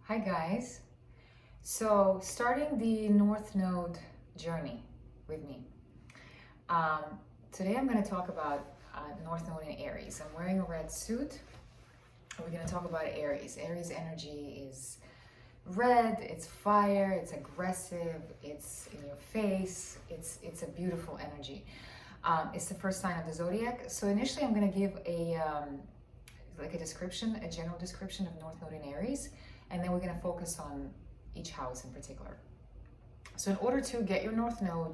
Hi guys. So starting the North Node journey with me. Um, Today I'm going to talk about North Node in Aries. I'm wearing a red suit. We're going to talk about Aries. Aries energy is red, it's fire, it's aggressive, it's in your face, it's a beautiful energy. It's the first sign of the zodiac. So initially I'm going to give a description, a general description of North Node in Aries, and then we're going to focus on each house in particular. So in order to get your North Node,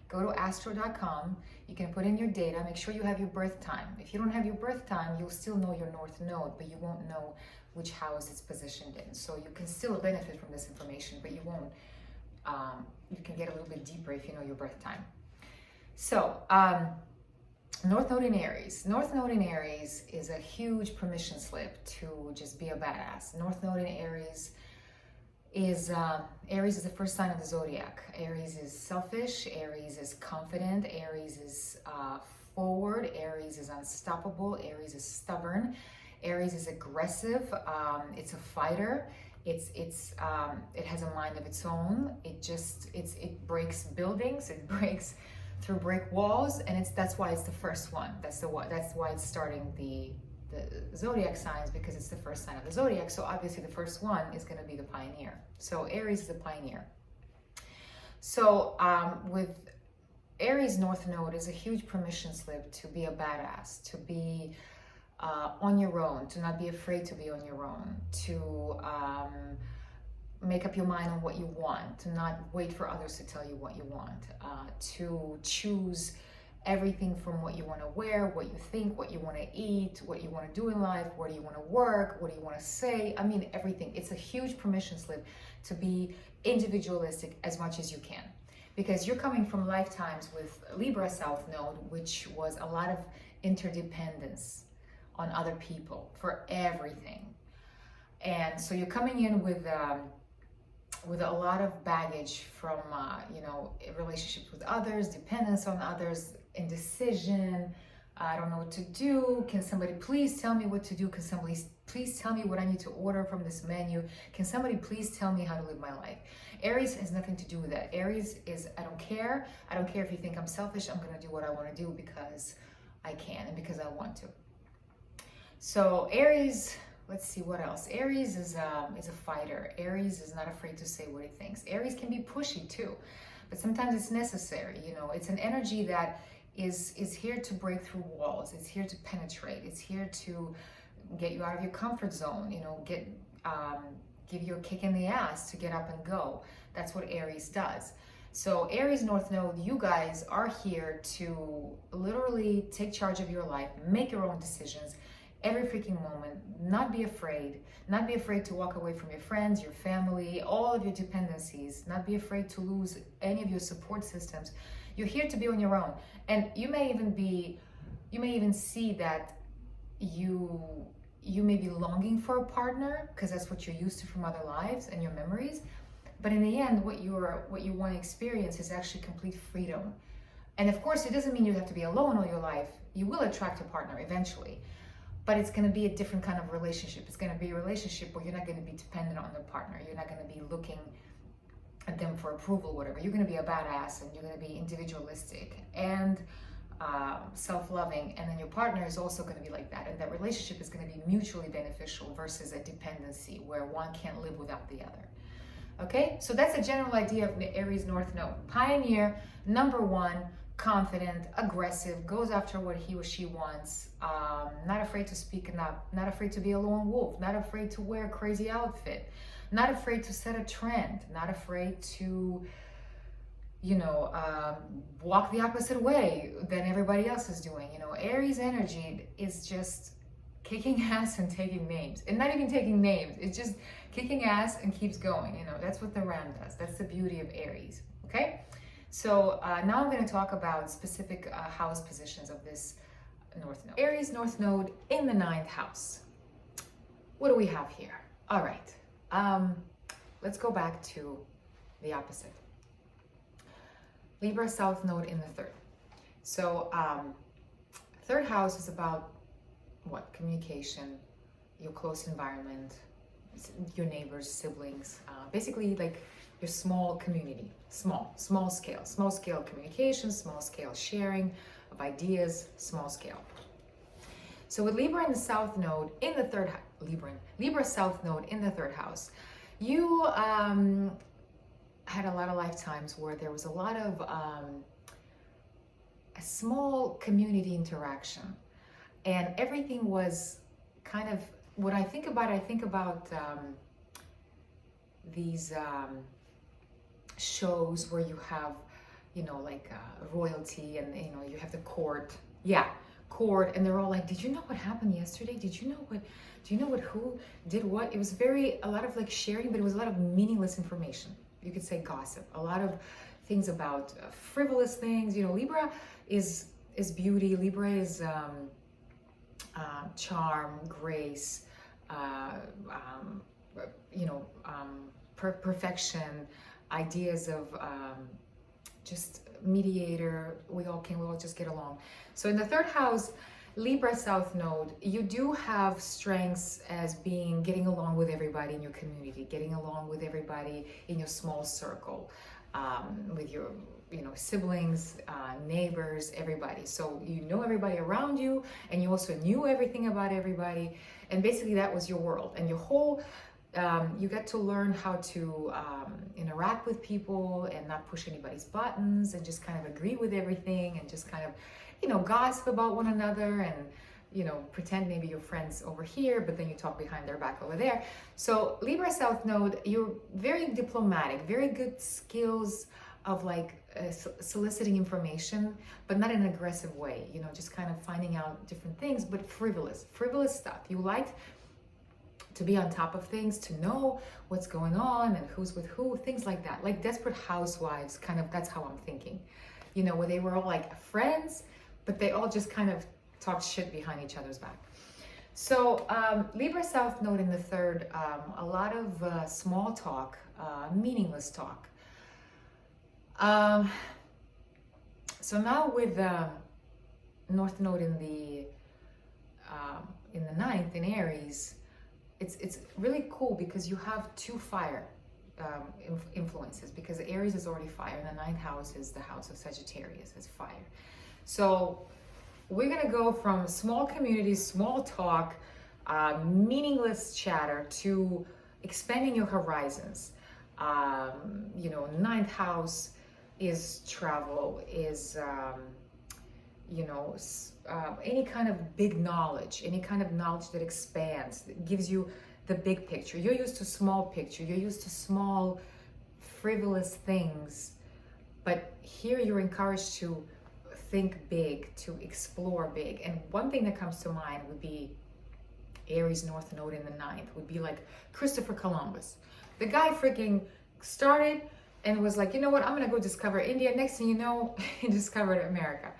go to astro.com. You can put in your data. Make sure you have your birth time. If you don't have your birth time, you'll still know your North Node, but you won't know which house it's positioned in. So you can still benefit from this information, but you won't. You can get a little bit deeper if you know your birth time. So North Node in Aries. North Node in Aries is a huge permission slip to just be a badass. North Node in Aries is the first sign of the zodiac. Aries is selfish. Aries is confident. Aries is forward. Aries is unstoppable. Aries is stubborn. Aries is aggressive. It's a fighter. It has a mind of its own. It breaks buildings. It breaks through brick walls, and that's why it's the first one. That's why it's starting the zodiac signs, because it's the first sign of the zodiac. So obviously the first one is going to be the pioneer. So Aries is the pioneer. So with Aries, North Node is a huge permission slip to be a badass, to be on your own, to not be afraid to be on your own, to make up your mind on what you want, to not wait for others to tell you what you want, to choose everything from what you want to wear, what you think, what you want to eat, what you want to do in life, where do you want to work, what do you want to say. I mean, everything. It's a huge permission slip to be individualistic as much as you can, because you're coming from lifetimes with Libra South Node, which was a lot of interdependence on other people for everything. And so you're coming in with a lot of baggage from relationships with others, dependence on others, indecision. I don't know what to do. Can somebody please tell me what to do? Can somebody please tell me what I need to order from this menu? Can somebody please tell me how to live my life? Aries has nothing to do with that. Aries is, I don't care. I don't care if you think I'm selfish. I'm going to do what I want to do because I can and because I want to. So Aries, let's see what else. Aries is a fighter. Aries is not afraid to say what he thinks. Aries can be pushy too, but sometimes it's necessary. It's an energy that is here to break through walls. It's here to penetrate. It's here to get you out of your comfort zone. Give you a kick in the ass to get up and go. That's what Aries does. So Aries North Node, you guys are here to literally take charge of your life, make your own decisions every freaking moment, not be afraid to walk away from your friends, your family, all of your dependencies, not be afraid to lose any of your support systems. You're here to be on your own. And you may even see that you may be longing for a partner because that's what you're used to from other lives and your memories. But in the end, what you want to experience is actually complete freedom. And of course, it doesn't mean you have to be alone all your life. You will attract a partner eventually. But it's going to be a different kind of relationship. It's going to be a relationship where you're not going to be dependent on the partner. You're not going to be looking at them for approval, whatever. You're going to be a badass, and you're going to be individualistic and self-loving. And then your partner is also going to be like that. And that relationship is going to be mutually beneficial versus a dependency where one can't live without the other. Okay? So that's a general idea of Aries North Node. Pioneer, number one, confident, aggressive, goes after what he or she wants, not afraid to speak up, not afraid to be a lone wolf, not afraid to wear a crazy outfit, not afraid to set a trend, not afraid to, walk the opposite way than everybody else is doing. Aries energy is just kicking ass and taking names. And not even taking names, it's just kicking ass and keeps going. That's what the Ram does. That's the beauty of Aries, okay? So now I'm going to talk about specific house positions of this North Node. Aries North Node in the 9th house. What do we have here? All right. Let's go back to the opposite. Libra South Node in the 3rd. So 3rd house is about what? Communication, your close environment, your neighbors, siblings, basically like your small community, small scale communication, small scale sharing of ideas, small scale. So with Libra in the South Node in the third Libra South Node in the third house, you had a lot of lifetimes where there was a lot of a small community interaction, and everything was kind of, when I think about these shows where you have, like royalty, and you have the court, court, and they're all like, did you know what happened yesterday? Do you know what who did what? It was a lot of like sharing, but it was a lot of meaningless information. You could say gossip, a lot of things about frivolous things. Libra is beauty. Libra is charm, grace, perfection, ideas of just mediator. We all just get along. So in the third house, Libra South Node, you do have strengths as being getting along with everybody in your community, getting along with everybody in your small circle, with your siblings, neighbors, everybody. So you know everybody around you, and you also knew everything about everybody, and basically that was your world. And your whole you get to learn how to interact with people and not push anybody's buttons, and just kind of agree with everything, and just kind of gossip about one another, and pretend maybe you're friends over here, but then you talk behind their back over there. So Libra South Node, you're very diplomatic, very good skills of like soliciting information, but not in an aggressive way, just kind of finding out different things, but frivolous stuff. You like to be on top of things, to know what's going on and who's with who, things like that. Like Desperate Housewives, kind of, that's how I'm thinking. Where they were all like friends, but they all just kind of talked shit behind each other's back. So Libra South Node in the third, a lot of small talk, meaningless talk. So now with North Node in the ninth in Aries, it's really cool because you have two fire influences, because Aries is already fire, and the ninth house is the house of Sagittarius, is fire. So we're gonna go from small communities, small talk, meaningless chatter, to expanding your horizons. Ninth house is travel, is any kind of big knowledge, any kind of knowledge that expands, that gives you the big picture. You're used to small picture, you're used to small frivolous things, but here you're encouraged to think big, to explore big. And one thing that comes to mind would be Aries North Node in the ninth, would be like Christopher Columbus. The guy freaking started and was like, you know what, I'm gonna go discover India. Next thing you know, he discovered America.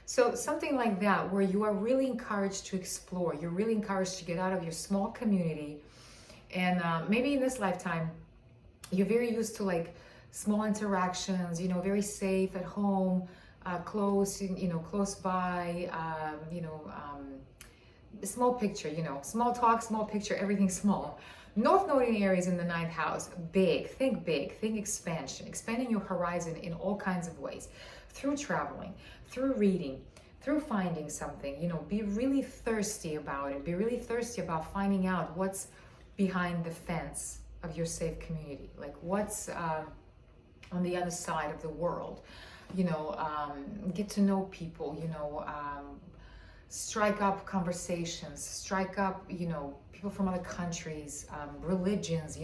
So something like that, where you are really encouraged to explore, you're really encouraged to get out of your small community. And maybe in this lifetime, you're very used to like small interactions, very safe at home, close, close by, small picture, small talk, small picture, everything small. North Node in Aries in the ninth house, big, think expansion, expanding your horizon in all kinds of ways, through traveling, through reading, through finding something, be really thirsty about it, be really thirsty about finding out what's behind the fence of your safe community, like what's on the other side of the world, get to know people, strike up conversations, strike up, people from other countries, religions,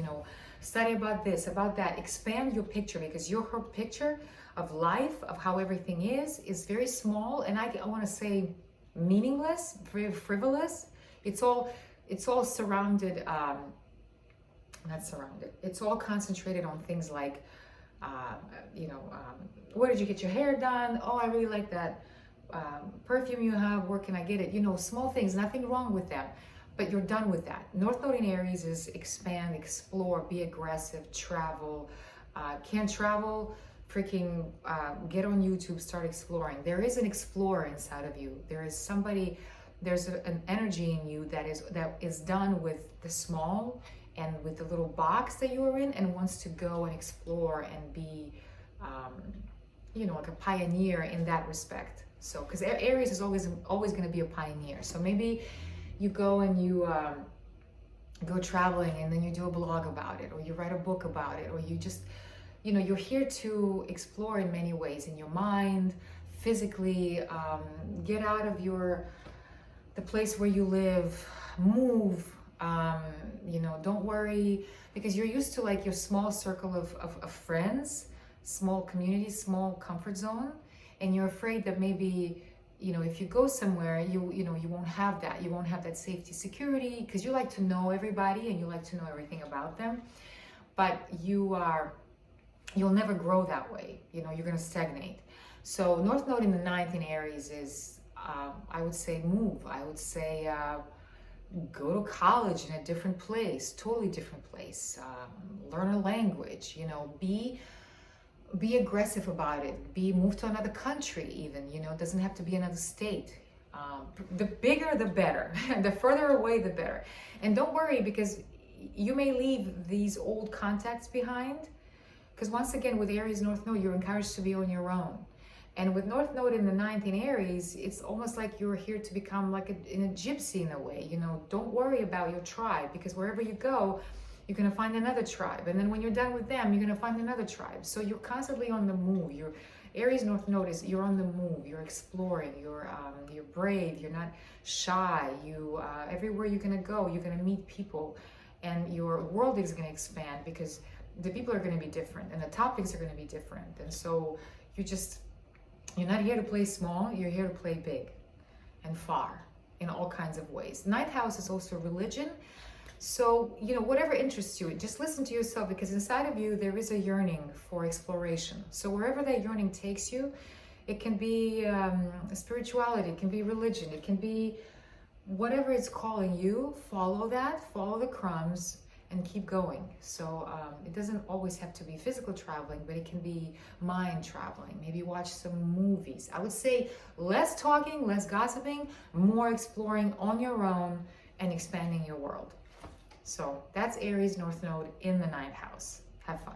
study about this, about that, expand your picture, because your picture of life, of how everything is very small, and I want to say meaningless, very frivolous. It's all surrounded, not surrounded, it's all concentrated on things like, where did you get your hair done? Oh, I really like that perfume you have, where can I get it? Small things, nothing wrong with them, but you're done with that. North Node in Aries is expand, explore, be aggressive, travel. Can't travel? Freaking get on YouTube, start exploring. There is an explorer inside of you. There is somebody, there's an energy in you that is done with the small and with the little box that you are in, and wants to go and explore and be, like a pioneer in that respect. So, because Aries is always going to be a pioneer. So maybe you go and you go traveling, and then you do a blog about it, or you write a book about it, or you just, you're here to explore in many ways, in your mind, physically, get out of the place where you live, move, don't worry, because you're used to like your small circle of friends, small community, small comfort zone, and you're afraid that maybe, if you go somewhere, you won't have that. You won't have that safety, security, because you like to know everybody and you like to know everything about them. But you'll never grow that way. You're going to stagnate. So North Node in the ninth in Aries is, I would say, move. I would say go to college in a different place, totally different place. Learn a language. Be aggressive about it. Move to another country even, it doesn't have to be another state. The bigger, the better. The further away, the better. And don't worry, because you may leave these old contacts behind. Because once again, with Aries North Node, you're encouraged to be on your own. And with North Node in the ninth in Aries, it's almost like you're here to become like a gypsy in a way. Don't worry about your tribe, because wherever you go, you're going to find another tribe. And then when you're done with them, you're going to find another tribe. So you're constantly on the move. Aries North Node is, you're on the move. You're exploring. You're brave. You're not shy. Everywhere you're going to go, you're going to meet people. And your world is going to expand, because the people are going to be different. And the topics are going to be different. And so you're not here to play small. You're here to play big and far in all kinds of ways. Ninth house is also religion. So, whatever interests you, just listen to yourself, because inside of you, there is a yearning for exploration. So wherever that yearning takes you, it can be spirituality, it can be religion, it can be whatever it's calling you. Follow that, follow the crumbs, and keep going. So it doesn't always have to be physical traveling, but it can be mind traveling. Maybe watch some movies. I would say less talking, less gossiping, more exploring on your own and expanding your world. So that's Aries North Node in the ninth house. Have fun.